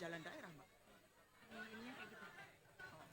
jalan daerah, Mbak. Ininya kayak gitu. Oh.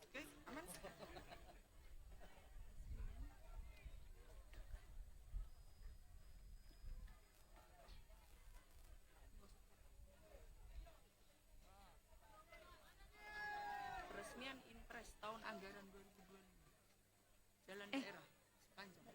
Oke, aman. Peresmian Impres tahun anggaran 2025. Jalan daerah sepanjang.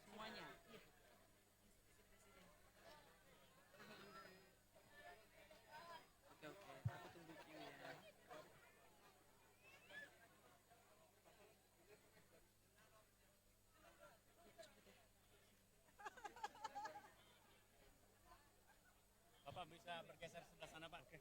Semuanya. Oke, oke. Aku tunggu queue ya. Bapak bisa bergeser sebelah sana, Pak. Oke.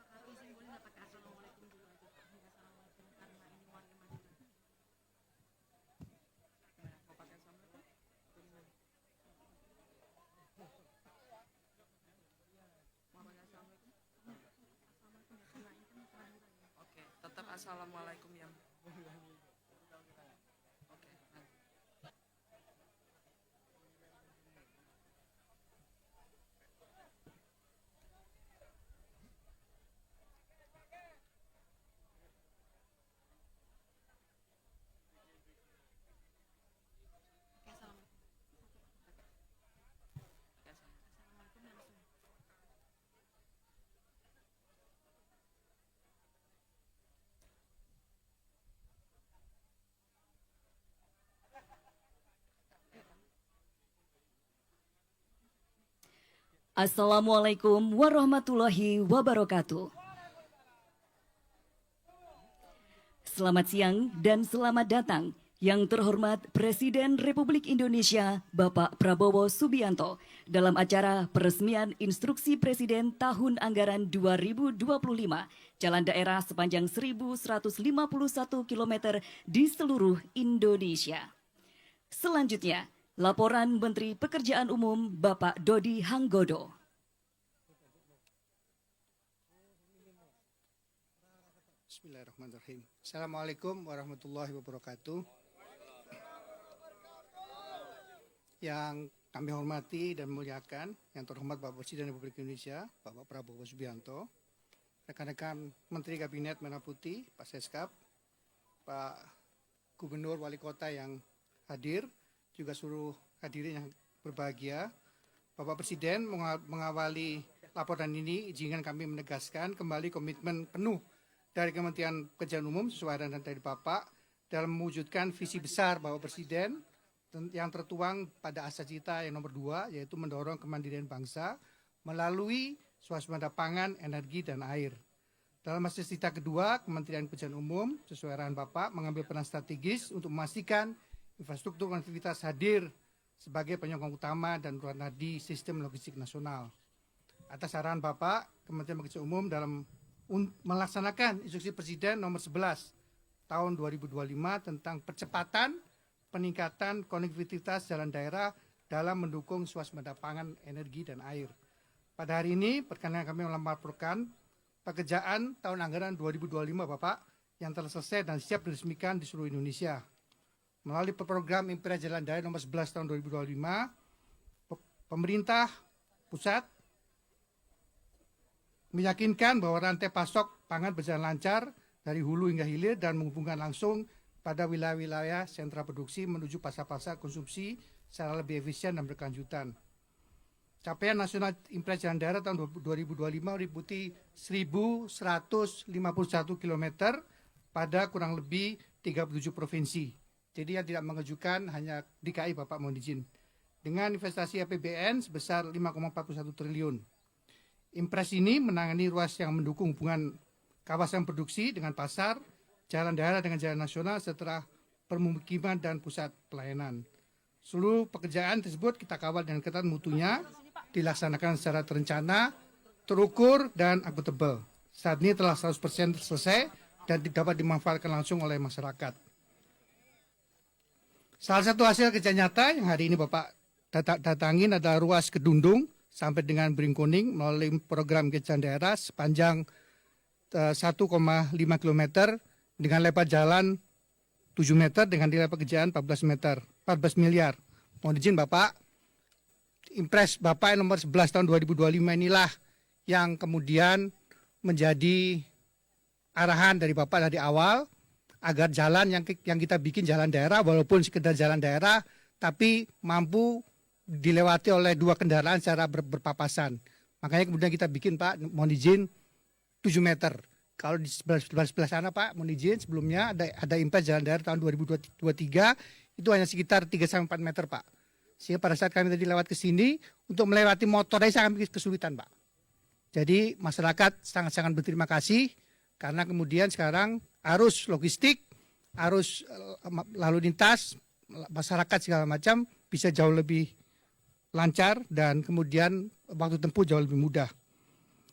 Pakai izin boleh nggak pakai assalamualaikum dulu aja Pak? Assalamualaikum karena ini warga Madura. Gimana? Mau pakai assalamualaikum? Atau gimana? Mau pakai assalamualaikum? Assalamualaikum ya karena ini kan Madura ya. Oke, tetap assalamualaikum ya. Oke, nanti. Pakai assalamualaikum. Pakai assalamualaikum. Assalamualaikum langsung. Assalamualaikum warahmatullahi wabarakatuh. Selamat siang dan selamat datang yang terhormat Presiden Republik Indonesia Bapak Prabowo Subianto dalam acara peresmian Instruksi Presiden Tahun Anggaran 2025 Jalan Daerah sepanjang 1.151 km di seluruh Indonesia. Selanjutnya, Laporan Menteri Pekerjaan Umum Bapak Dodi Hanggodo. Bismillahirrahmanirrahim. Assalamualaikum warahmatullahi wabarakatuh. Yang kami hormati dan muliakan, yang terhormat Bapak Presiden Republik Indonesia, Bapak Prabowo Subianto, rekan-rekan Menteri Kabinet Merah Putih, Pak Seskap, Pak Gubernur Wali Kota yang hadir, juga seluruh hadirin yang berbahagia. Bapak Presiden mengawali laporan ini, izinkan kami menegaskan kembali komitmen penuh dari Kementerian Pekerjaan Umum sesuai dengan dari Bapak dalam mewujudkan visi besar Bapak Presiden yang tertuang pada asa cita yang nomor 2, yaitu mendorong kemandirian bangsa melalui swasembada pangan, energi, dan air. Dalam masa cita kedua, Kementerian Pekerjaan Umum sesuai arahan Bapak mengambil peran strategis untuk memastikan infrastruktur konektivitas hadir sebagai penyokong utama dan peran nadi sistem logistik nasional. Atas arahan Bapak, Kementerian Pekerjaan Umum dalam melaksanakan instruksi Presiden nomor 11 tahun 2025 tentang percepatan peningkatan konektivitas jalan daerah dalam mendukung swasembada pangan, energi, dan air. Pada hari ini, perkenan kami melaporkan pekerjaan tahun anggaran 2025 Bapak yang telah selesai dan siap diresmikan di seluruh Indonesia. Melalui program Impres Jalan Daerah nomor 11 tahun 2025, pemerintah pusat meyakinkan bahwa rantai pasok pangan berjalan lancar dari hulu hingga hilir dan menghubungkan langsung pada wilayah-wilayah sentra produksi menuju pasar-pasar konsumsi secara lebih efisien dan berkelanjutan. Capaian nasional Impres Jalan Daerah tahun 2025 meliputi 1.151 km pada kurang lebih 37 provinsi. Jadi yang tidak mengejutkan hanya DKI Bapak mohon izin. Dengan investasi APBN sebesar 5,41 triliun. Impres ini menangani ruas yang mendukung hubungan kawasan produksi dengan pasar, jalan daerah dengan jalan nasional setelah permukiman dan pusat pelayanan. Seluruh pekerjaan tersebut kita kawal dengan ketat mutunya, dilaksanakan secara terencana, terukur, dan akuntabel. Saat ini telah 100% selesai dan dapat dimanfaatkan langsung oleh masyarakat. Salah satu hasil kerja nyata yang hari ini Bapak datangin adalah ruas Kedundung sampai dengan Bringkuning melalui program kerjaan daerah sepanjang 1,5 km dengan lebar jalan 7 meter dengan nilai pekerjaan 14 miliar. Mohon izin Bapak, Impres Bapak nomor 11 tahun 2025 inilah yang kemudian menjadi arahan dari Bapak dari awal agar jalan yang kita bikin jalan daerah walaupun sekedar jalan daerah tapi mampu dilewati oleh 2 kendaraan secara berpapasan. Makanya kemudian kita bikin Pak, mohon izin 7 meter. Kalau di sebelah sana Pak, mohon izin sebelumnya ada Impres Jalan Daerah tahun 2023 itu hanya sekitar 3-4 meter Pak. Sehingga pada saat kami tadi lewat ke sini untuk melewati motor aja sangat kesulitan Pak. Jadi masyarakat sangat-sangat berterima kasih karena kemudian sekarang arus logistik, arus lalu lintas, masyarakat segala macam bisa jauh lebih lancar dan kemudian waktu tempuh jauh lebih mudah.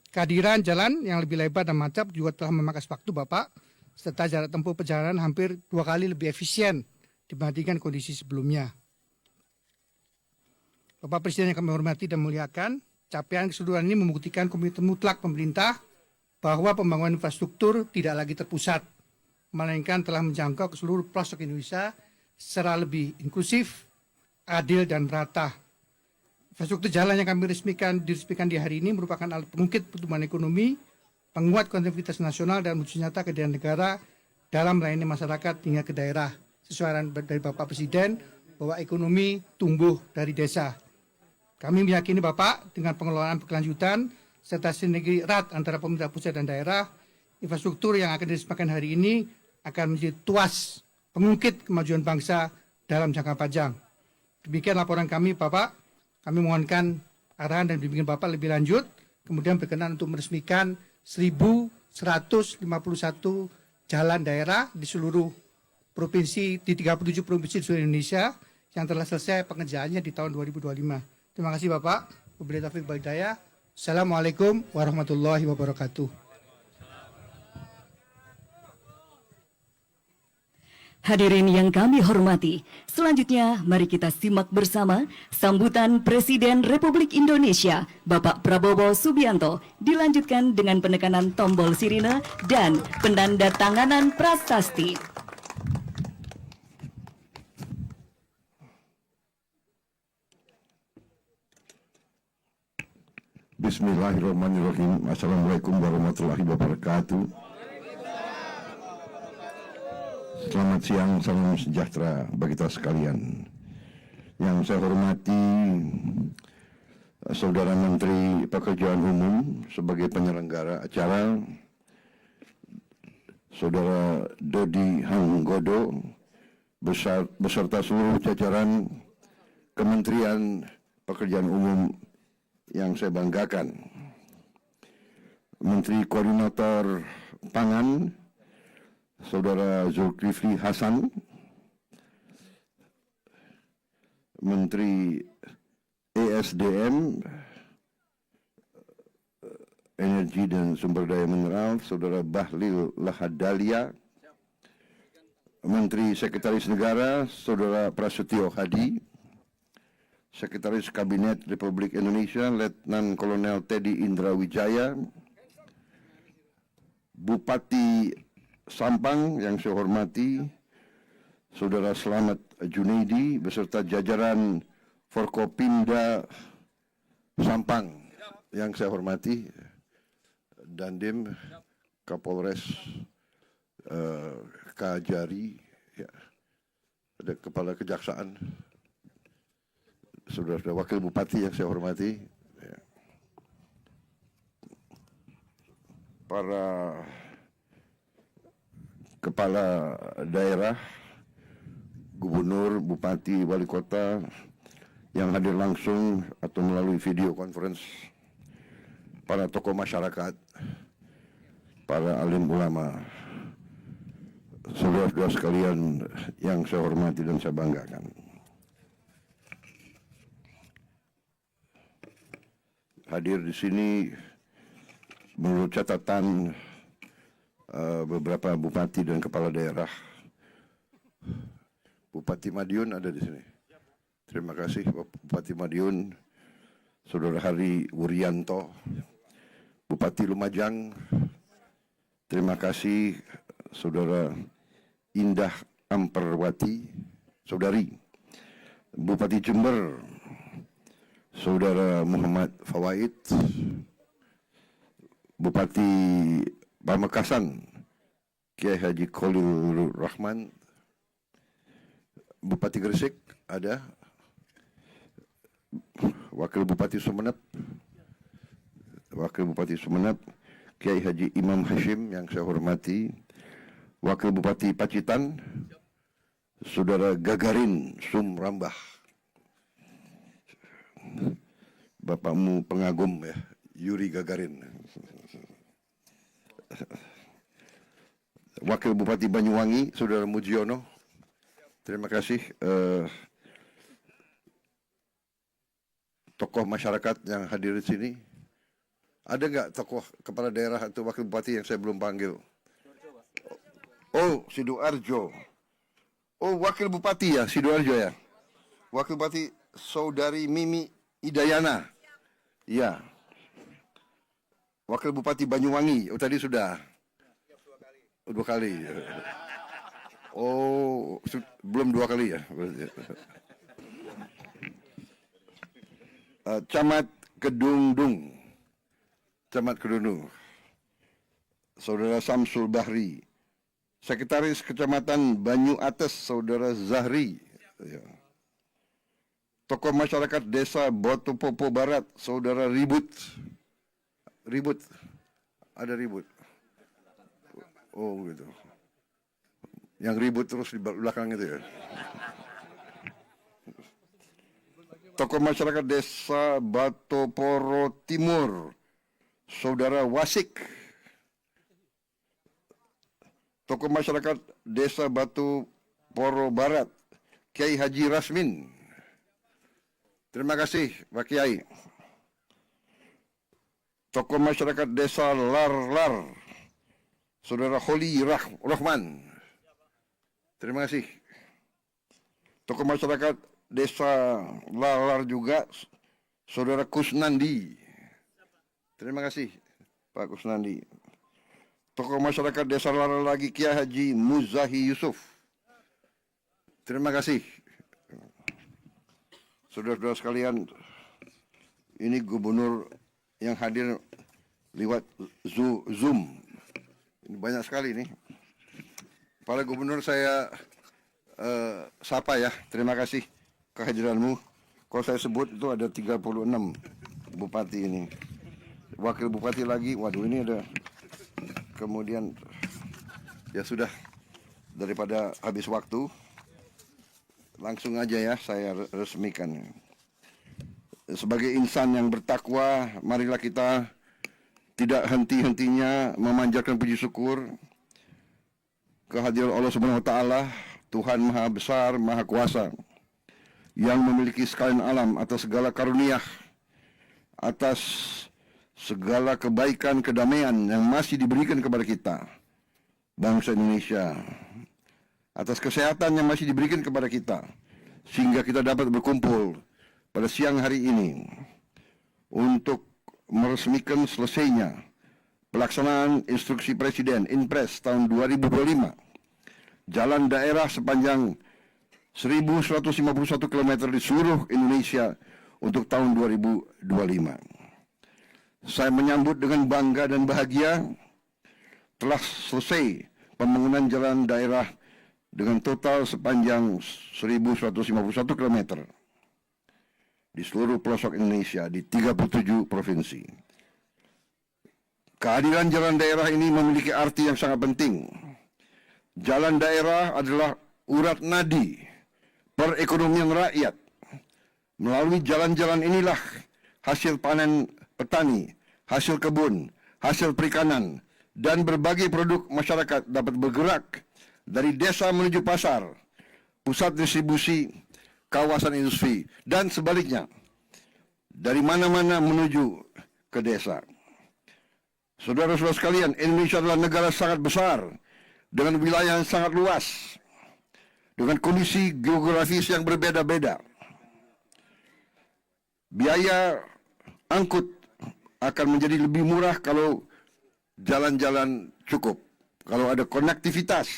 Kehadiran jalan yang lebih lebar dan mantap juga telah memangkas waktu Bapak, serta jarak tempuh perjalanan hampir 2 kali lebih efisien dibandingkan kondisi sebelumnya. Bapak Presiden yang kami hormati dan muliakan, capaian keseluruhan ini membuktikan komitmen mutlak pemerintah bahwa pembangunan infrastruktur tidak lagi terpusat, melainkan telah menjangkau ke seluruh pelosok Indonesia secara lebih inklusif, adil, dan merata. Infrastruktur jalan yang kami diresmikan di hari ini merupakan alat pengungkit pertumbuhan ekonomi, penguat konektivitas nasional dan wujud nyata kehadiran negara dalam melayani masyarakat hingga ke daerah. Sesuai dari Bapak Presiden bahwa ekonomi tumbuh dari desa. Kami meyakini Bapak dengan pengelolaan berkelanjutan serta sinergi erat antara pemerintah pusat dan daerah, infrastruktur yang akan diresmikan hari ini akan menjadi tuas pengungkit kemajuan bangsa dalam jangka panjang. Demikian laporan kami Bapak. Kami mohonkan arahan dan bimbingan Bapak lebih lanjut, kemudian berkenan untuk meresmikan 1.151 jalan daerah di seluruh provinsi, di 37 provinsi di seluruh Indonesia yang telah selesai pengerjaannya di tahun 2025. Terima kasih Bapak. Wabillahi taufiq wal hidayah. Assalamualaikum warahmatullahi wabarakatuh. Hadirin yang kami hormati, selanjutnya mari kita simak bersama sambutan Presiden Republik Indonesia, Bapak Prabowo Subianto, dilanjutkan dengan penekanan tombol sirine dan penandatanganan prasasti. Bismillahirrahmanirrahim. Assalamualaikum warahmatullahi wabarakatuh. Selamat siang, salam sejahtera bagi kita sekalian. Yang saya hormati Saudara Menteri Pekerjaan Umum sebagai penyelenggara acara, Saudara Dodi Hanggodo beserta seluruh jajaran Kementerian Pekerjaan Umum yang saya banggakan, Menteri Koordinator Pangan Saudara Zulkifli Hasan, Menteri ESDM, Energi dan Sumber Daya Mineral, Saudara Bahlil Lahadalia, Menteri Sekretaris Negara, Saudara Prasetyo Hadi, Sekretaris Kabinet Republik Indonesia, Letnan Kolonel Teddy Indra Wijaya, Bupati Sampang yang saya hormati, Saudara Slamet Junaidi beserta jajaran Forkopimda Sampang yang saya hormati, Dandim, Kapolres Kajari, ya, ada Kepala Kejaksaan, Saudara Wakil Bupati yang saya hormati, ya, para Kepala Daerah, Gubernur, Bupati, Wali Kota yang hadir langsung atau melalui video conference, para tokoh masyarakat, para alim ulama, saudara-saudara sekalian yang saya hormati dan saya banggakan. Hadir di sini menurut catatan beberapa bupati dan kepala daerah. Bupati Madiun ada di sini. Terima kasih Bupati Madiun, Saudara Hari Wuryanto. Bupati Lumajang, terima kasih Saudara Indah Amperwati, Saudari. Bupati Jember, Saudara Muhammad Fawaid. Bupati Pamekasan, Kiai Haji Khalil Rahman. Bupati Gresik ada, Wakil Bupati Sumeneb, Kiai Haji Imam Hashim yang saya hormati. Wakil Bupati Pacitan, Saudara Gagarin Sumrambah, bapakmu pengagum ya, Yuri Gagarin. Wakil Bupati Banyuwangi, Saudara Mujiono, terima kasih. Tokoh masyarakat yang hadir di sini, ada nggak tokoh kepala daerah atau wakil bupati yang saya belum panggil? Oh, Sidoarjo. Oh, wakil bupati ya, Sidoarjo ya. Wakil bupati Saudari Mimi Idayana, ya. Wakil Bupati Banyuwangi, oh tadi sudah. Oh, 2 kali. Oh, belum 2 kali ya. Camat Kedungdung, Saudara Samsul Bahri. Sekretaris Kecamatan Banyu Ates, Saudara Zahri. Ya. Tokoh masyarakat Desa Botopopo Barat, Saudara Ribut. Ada Ribut. Oh gitu. Yang ribut terus di belakang itu ya. Tokoh masyarakat Desa Batoporo Timur, Saudara Wasik. Tokoh masyarakat Desa Batoporo Barat, Kiai Haji Rasmin. Terima kasih Pak Kiai. Tokoh masyarakat Desa Lar, Saudara Holi Rahman. Terima kasih. Tokoh masyarakat Desa Lalar juga, Saudara Kusnandi. Terima kasih, Pak Kusnandi. Tokoh masyarakat Desa Lalar lagi, Kiai Haji Muzahi Yusuf. Terima kasih. Saudara-saudara sekalian, ini gubernur yang hadir lewat Zoom. Ini banyak sekali nih. Para gubernur saya sapa ya, terima kasih kehadiranmu. Kalau saya sebut itu ada 36 bupati ini. Wakil bupati lagi, waduh ini ada. Kemudian ya sudah, daripada habis waktu, langsung aja ya saya resmikan. Sebagai insan yang bertakwa, marilah kita tidak henti-hentinya memanjatkan puji syukur kehadiran Allah Subhanahu wa taala, Tuhan Maha Besar, Maha Kuasa, yang memiliki sekalian alam atas segala karunia, atas segala kebaikan, kedamaian yang masih diberikan kepada kita, bangsa Indonesia, atas kesehatan yang masih diberikan kepada kita, sehingga kita dapat berkumpul pada siang hari ini untuk meresmikan selesainya pelaksanaan instruksi Presiden Inpres tahun 2025, jalan daerah sepanjang 1.151 km di seluruh Indonesia untuk tahun 2025. Saya menyambut dengan bangga dan bahagia telah selesai pembangunan jalan daerah dengan total sepanjang 1.151 km di seluruh pelosok Indonesia di 37 provinsi. Kehadiran jalan daerah ini memiliki arti yang sangat penting. Jalan daerah adalah urat nadi perekonomian rakyat. Melalui jalan-jalan inilah hasil panen petani, hasil kebun, hasil perikanan, dan berbagai produk masyarakat dapat bergerak dari desa menuju pasar, pusat distribusi, kawasan industri, dan sebaliknya, dari mana-mana menuju ke desa. Saudara-saudara sekalian, Indonesia adalah negara sangat besar, dengan wilayah yang sangat luas, dengan kondisi geografis yang berbeda-beda. Biaya angkut akan menjadi lebih murah kalau jalan-jalan cukup, kalau ada konektivitas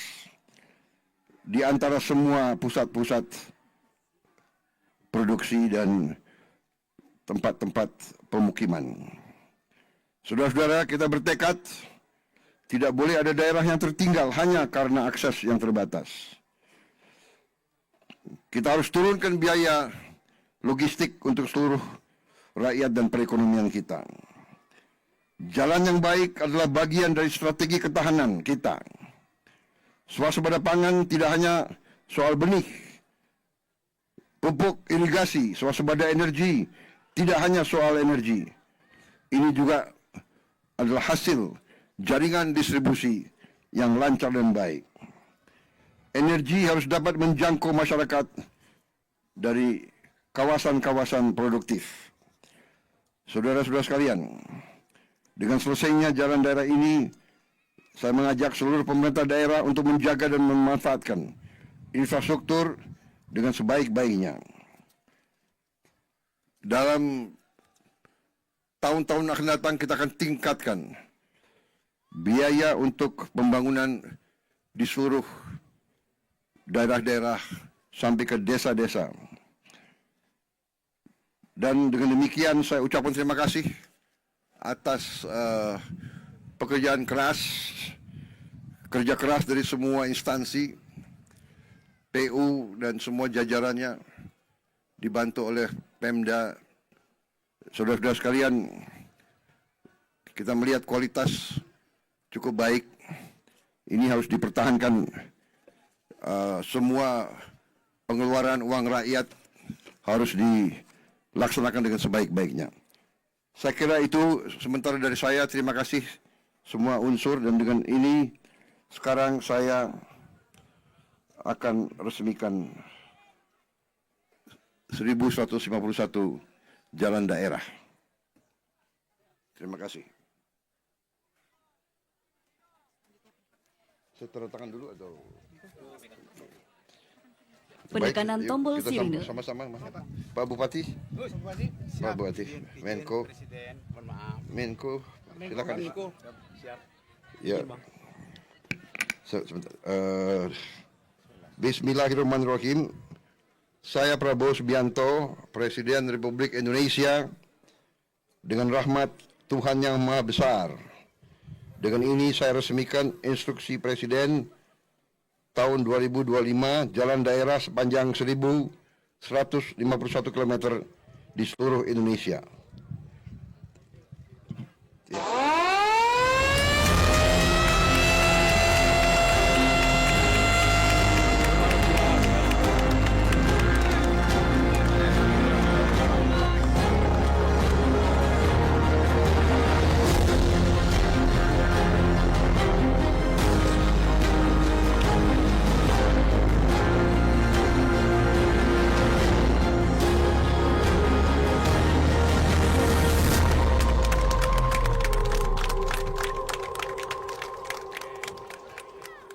di antara semua pusat-pusat produksi dan tempat-tempat pemukiman. Saudara-saudara, kita bertekad tidak boleh ada daerah yang tertinggal hanya karena akses yang terbatas. Kita harus turunkan biaya logistik untuk seluruh rakyat dan perekonomian kita. Jalan yang baik adalah bagian dari strategi ketahanan kita. Swasembada pangan tidak hanya soal benih, pupuk, irigasi. Swasembada energi tidak hanya soal energi. Ini juga adalah hasil jaringan distribusi yang lancar dan baik. Energi harus dapat menjangkau masyarakat dari kawasan-kawasan produktif. Saudara-saudara sekalian, dengan selesainya jalan daerah ini, saya mengajak seluruh pemerintah daerah untuk menjaga dan memanfaatkan infrastruktur dengan sebaik-baiknya. Dalam tahun-tahun akan datang kita akan tingkatkan biaya untuk pembangunan di seluruh daerah-daerah sampai ke desa-desa. Dan dengan demikian saya ucapkan terima kasih atas pekerjaan keras, kerja keras dari semua instansi, PU dan semua jajarannya, dibantu oleh Pemda. Saudara-saudara sekalian, kita melihat kualitas cukup baik. Ini harus dipertahankan. Semua pengeluaran uang rakyat harus dilaksanakan dengan sebaik-baiknya. Saya kira itu sementara dari saya. Terima kasih semua unsur, dan dengan ini sekarang saya akan resmikan 1151 jalan daerah. Terima kasih. Saya tanda tangan dulu atau? Penekanan Baik, yuk, tombol kita sirine. sama-sama, Mas. Pak Bupati, Pak Bupati, Menko, Presiden, mohon maaf. Menko, silakan. Siap. Ya. Sebentar. Bismillahirrahmanirrahim. Saya Prabowo Subianto, Presiden Republik Indonesia, dengan rahmat Tuhan Yang Maha Besar. Dengan ini saya resmikan instruksi Presiden tahun 2025 jalan daerah sepanjang 1.151 km di seluruh Indonesia.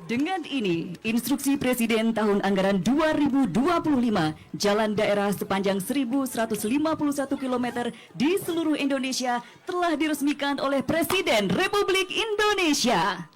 Dengan ini, instruksi Presiden tahun anggaran 2025 jalan daerah sepanjang 1.151 km di seluruh Indonesia telah diresmikan oleh Presiden Republik Indonesia.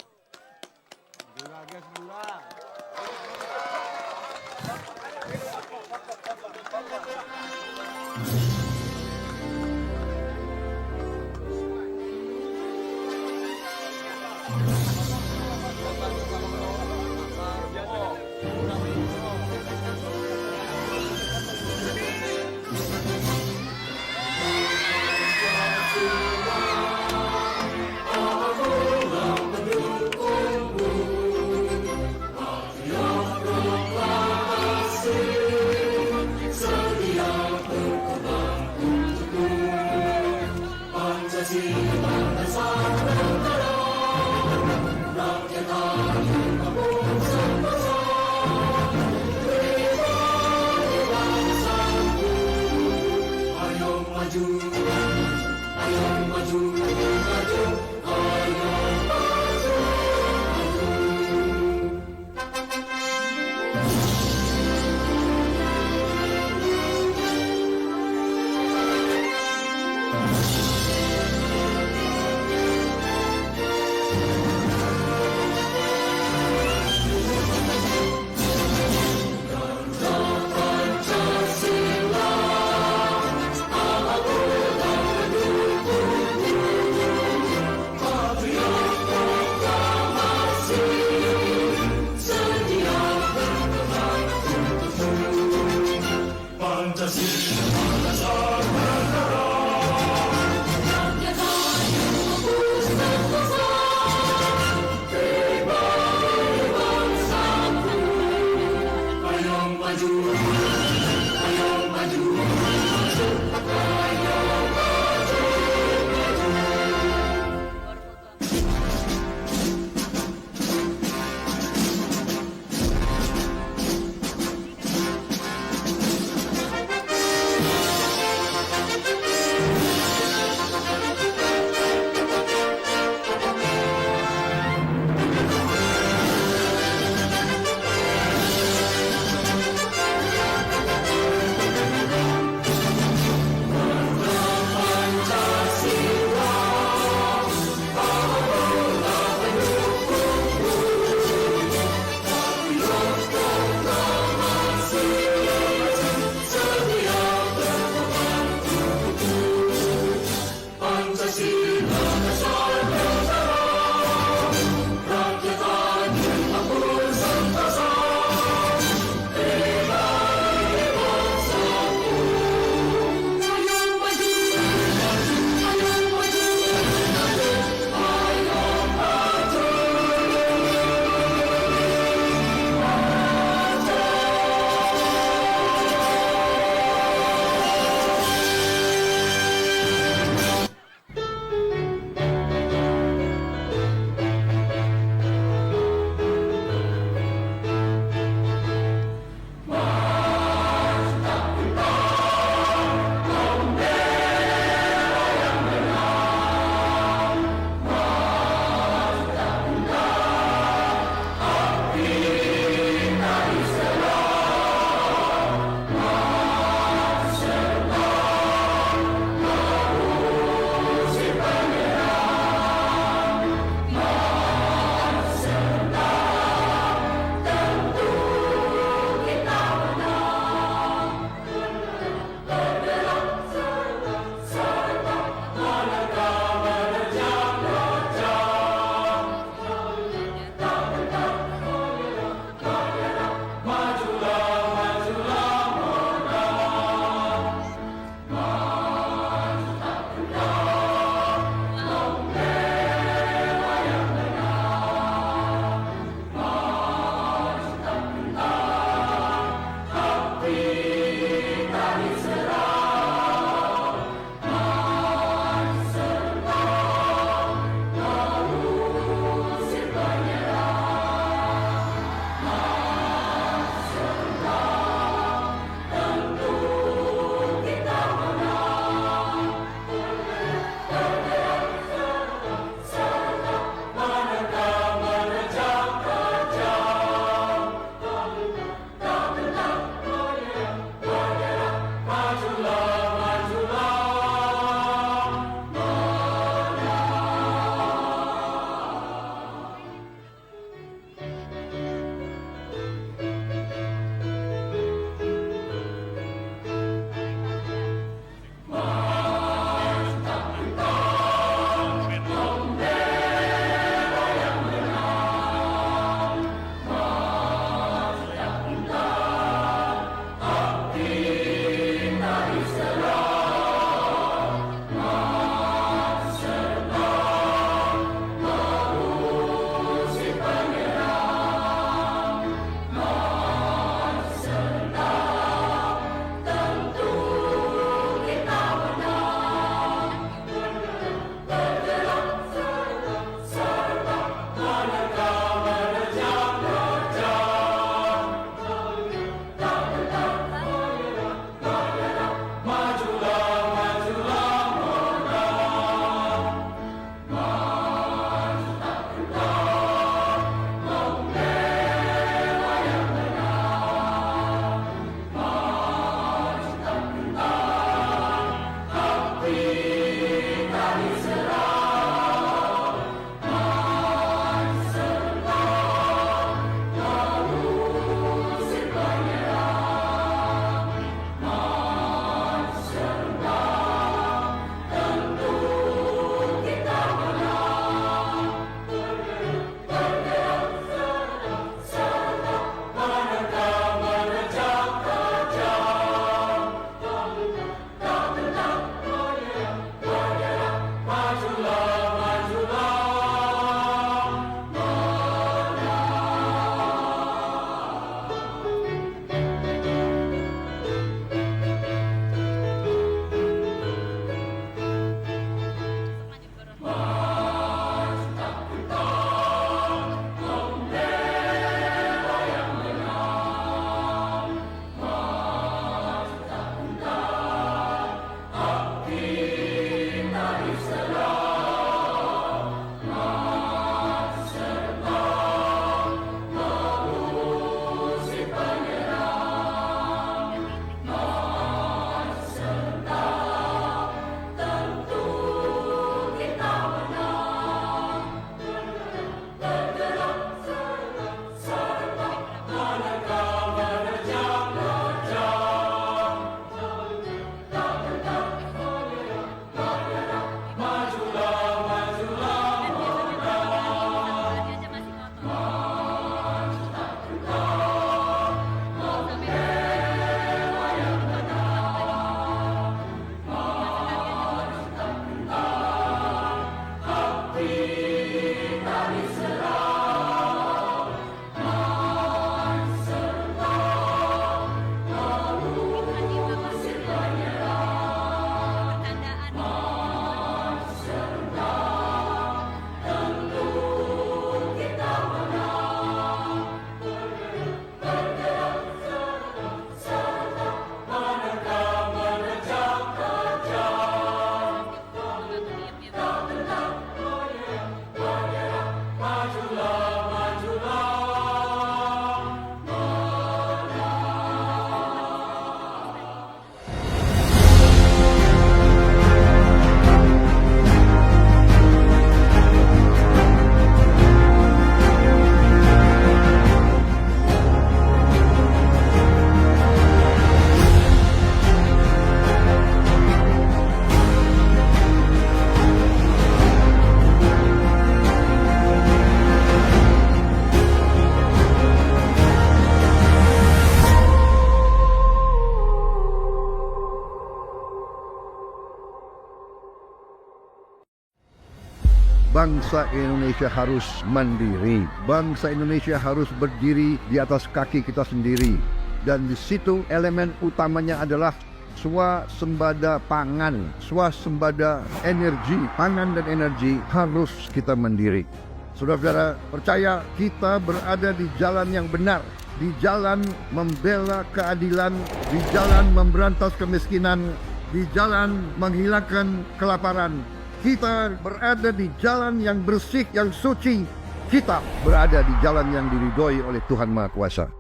bangsa Indonesia harus mandiri. Bangsa Indonesia harus berdiri di atas kaki kita sendiri. Dan di situ elemen utamanya adalah swasembada pangan, swasembada energi. Pangan dan energi harus kita mandiri. Saudara-saudara, percaya kita berada di jalan yang benar, di jalan membela keadilan, di jalan memberantas kemiskinan, di jalan menghilangkan kelaparan. Kita berada di jalan yang bersih, yang suci. Kita berada di jalan yang diridhoi oleh Tuhan Maha Kuasa.